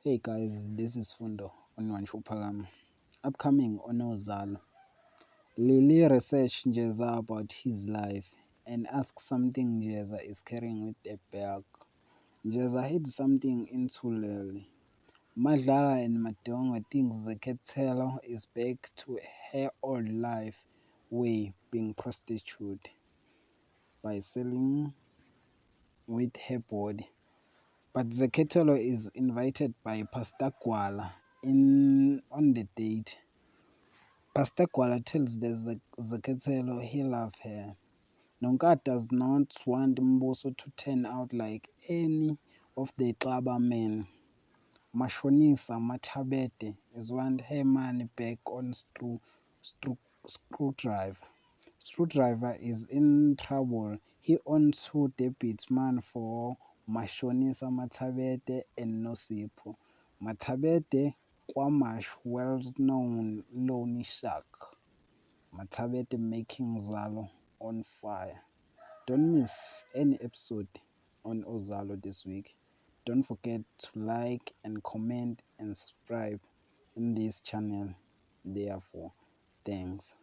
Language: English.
Hey guys, this is Fundo on Wanshupagam. Upcoming on Uzalo. Lily research Njeza about his life and ask something Njeza is carrying with a bag. Njeza hid something into Lily. Madlala and Madonga thinks the Ketelo is back to her old life way being prostitute by selling with her body. But Zeketelo is invited by Pastor Gwala in on the date. Pastor Gwala tells the Zeketelo he loves her. Nonka does not want Mboso to turn out like any of the Xaba men. MaShonisa Mathabete is want her money back on Screwdriver. Screwdriver is in trouble. He owns two debit man for MaShonisa Mathabete and Nosipho. Mathabete kwamashu well-known loan shark. Mathabete making Uzalo on fire. Don't miss any episode on Uzalo this week. Don't forget to like and comment and subscribe in this channel. Therefore, thanks.